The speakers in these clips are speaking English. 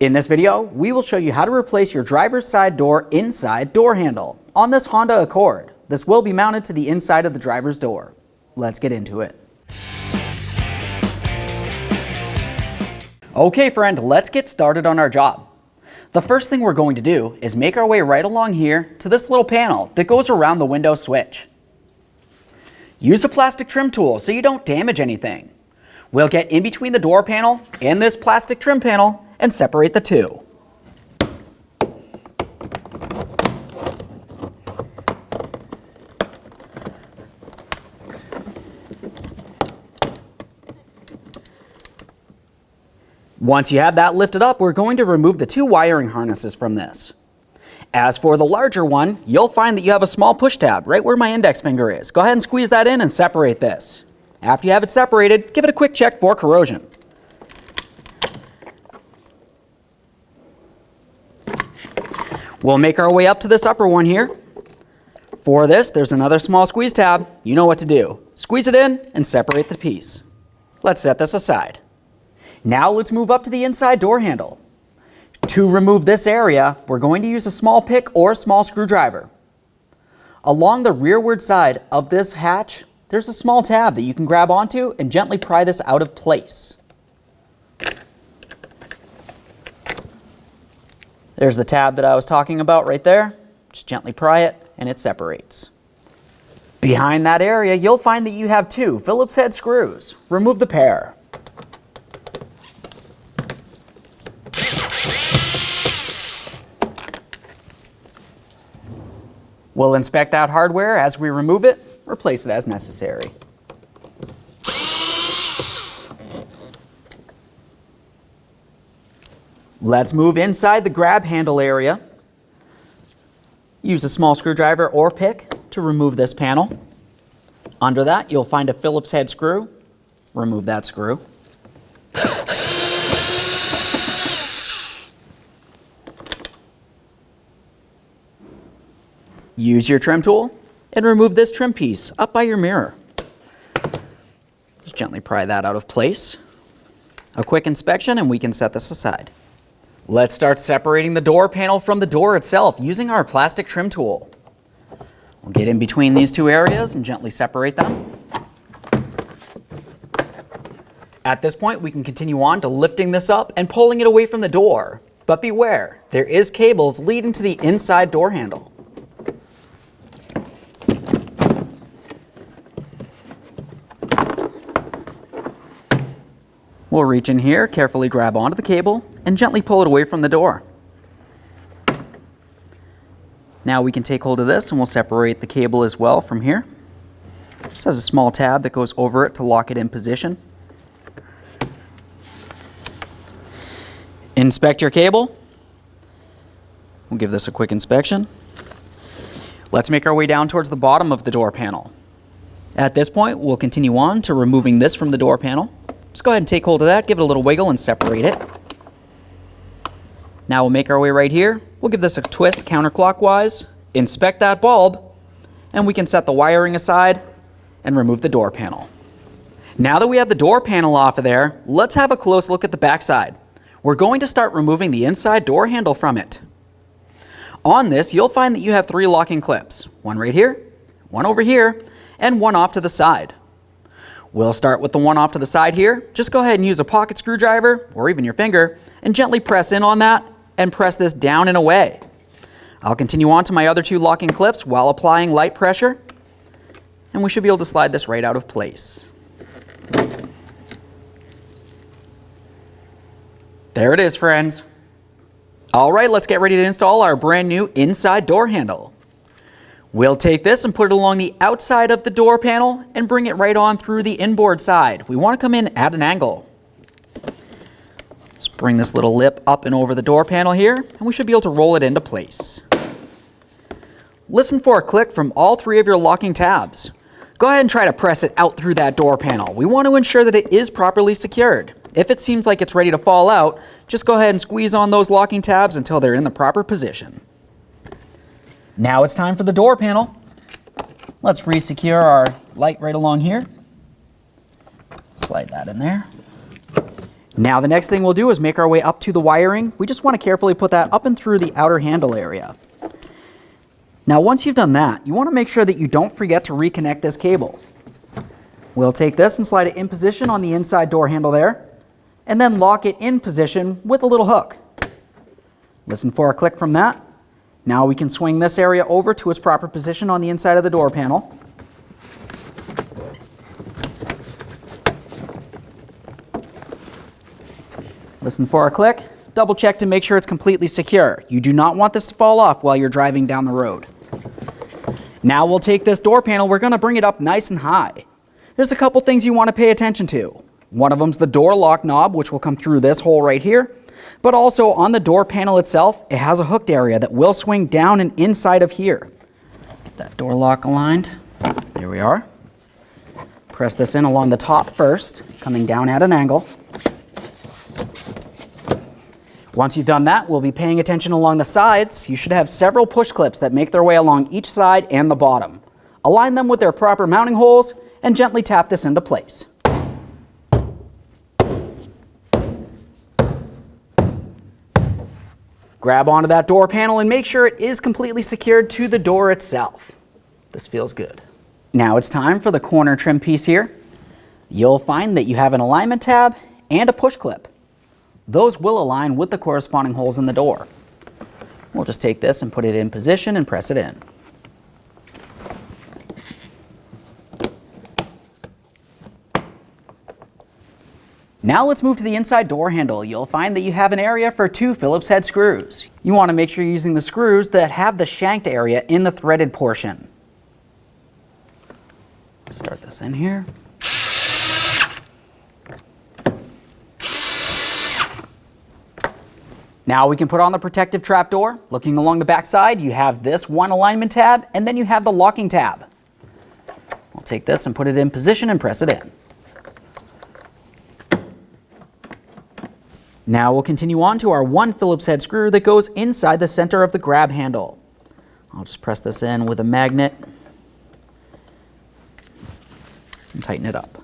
In this video, we will show you how to replace your driver's side door inside door handle on this Honda Accord. This will be mounted to the inside of the driver's door. Let's get into it. Okay friend, let's get started on our job. The first thing we're going to do is make our way right along here to this little panel that goes around the window switch. Use a plastic trim tool so you don't damage anything. We'll get in between the door panel and this plastic trim panel and separate the two. Once you have that lifted up, we're going to remove the two wiring harnesses from this. As for the larger one, you'll find that you have a small push tab right where my index finger is. Go ahead and squeeze that in and separate this. After you have it separated, give it a quick check for corrosion. We'll make our way up to this upper one here. For this, there's another small squeeze tab. You know what to do. Squeeze it in and separate the piece. Let's set this aside. Now let's move up to the inside door handle. To remove this area, we're going to use a small pick or small screwdriver. Along the rearward side of this hatch, there's a small tab that you can grab onto and gently pry this out of place. There's the tab that I was talking about right there. Just gently pry it and it separates. Behind that area, you'll find that you have two Phillips head screws. Remove the pair. We'll inspect that hardware as we remove it, replace it as necessary. Let's move inside the grab handle area. Use a small screwdriver or pick to remove this panel. Under that, you'll find a Phillips head screw. Remove that screw. Use your trim tool and remove this trim piece up by your mirror. Just gently pry that out of place. A quick inspection and we can set this aside. Let's start separating the door panel from the door itself using our plastic trim tool. We'll get in between these two areas and gently separate them. At this point, we can continue on to lifting this up and pulling it away from the door. But beware, there is cables leading to the inside door handle. We'll reach in here, carefully grab onto the cable, and gently pull it away from the door. Now we can take hold of this and we'll separate the cable as well from here. This has a small tab that goes over it to lock it in position. Inspect your cable. We'll give this a quick inspection. Let's make our way down towards the bottom of the door panel. At this point, we'll continue on to removing this from the door panel. Just go ahead and take hold of that, give it a little wiggle and separate it. Now we'll make our way right here. We'll give this a twist counterclockwise, inspect that bulb, and we can set the wiring aside and remove the door panel. Now that we have the door panel off of there, let's have a close look at the backside. We're going to start removing the inside door handle from it. On this, you'll find that you have three locking clips. One right here, one over here, and one off to the side. We'll start with the one off to the side here. Just go ahead and use a pocket screwdriver, or even your finger, and gently press in on that and press this down and away. I'll continue on to my other two locking clips while applying light pressure, and we should be able to slide this right out of place. There it is, friends. All right, let's get ready to install our brand new inside door handle. We'll take this and put it along the outside of the door panel and bring it right on through the inboard side. We want to come in at an angle. Just bring this little lip up and over the door panel here, and we should be able to roll it into place. Listen for a click from all three of your locking tabs. Go ahead and try to press it out through that door panel. We want to ensure that it is properly secured. If it seems like it's ready to fall out, just go ahead and squeeze on those locking tabs until they're in the proper position. Now it's time for the door panel. Let's re-secure our light right along here. Slide that in there. Now the next thing we'll do is make our way up to the wiring. We just want to carefully put that up and through the outer handle area. Now once you've done that, you want to make sure that you don't forget to reconnect this cable. We'll take this and slide it in position on the inside door handle there, and then lock it in position with a little hook. Listen for a click from that. Now we can swing this area over to its proper position on the inside of the door panel. Listen for a click. Double check to make sure it's completely secure. You do not want this to fall off while you're driving down the road. Now we'll take this door panel, we're going to bring it up nice and high. There's a couple things you want to pay attention to. One of them's the door lock knob, which will come through this hole right here. But also on the door panel itself, it has a hooked area that will swing down and inside of here. Get that door lock aligned. There we are. Press this in along the top first, coming down at an angle. Once you've done that, we'll be paying attention along the sides. You should have several push clips that make their way along each side and the bottom. Align them with their proper mounting holes and gently tap this into place. Grab onto that door panel and make sure it is completely secured to the door itself. This feels good. Now it's time for the corner trim piece here. You'll find that you have an alignment tab and a push clip. Those will align with the corresponding holes in the door. We'll just take this and put it in position and press it in. Now let's move to the inside door handle. You'll find that you have an area for 2 Phillips head screws. You want to make sure you're using the screws that have the shanked area in the threaded portion. Start this in here. Now we can put on the protective trapdoor. Looking along the back side, you have this one alignment tab, and then you have the locking tab. I'll take this and put it in position and press it in. Now we'll continue on to our 1 Phillips head screw that goes inside the center of the grab handle. I'll just press this in with a magnet and tighten it up.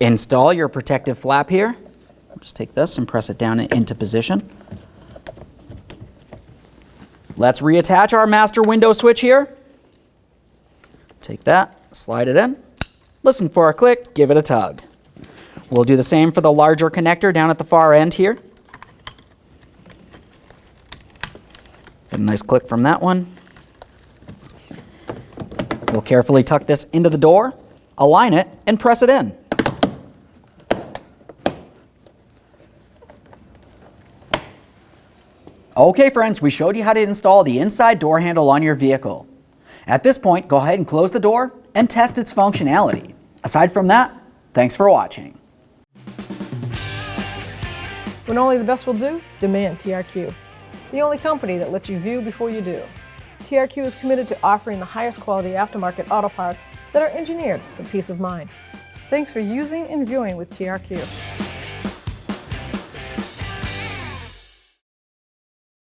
Install your protective flap here. Just take this and press it down into position. Let's reattach our master window switch here. Take that, slide it in. Listen for a click, give it a tug. We'll do the same for the larger connector down at the far end here. Get a nice click from that one. We'll carefully tuck this into the door, align it, and press it in. Okay friends, we showed you how to install the inside door handle on your vehicle. At this point, go ahead and close the door and test its functionality. Aside from that, thanks for watching. When only the best will do, demand TRQ. The only company that lets you view before you do. TRQ is committed to offering the highest quality aftermarket auto parts that are engineered for peace of mind. Thanks for using and viewing with TRQ.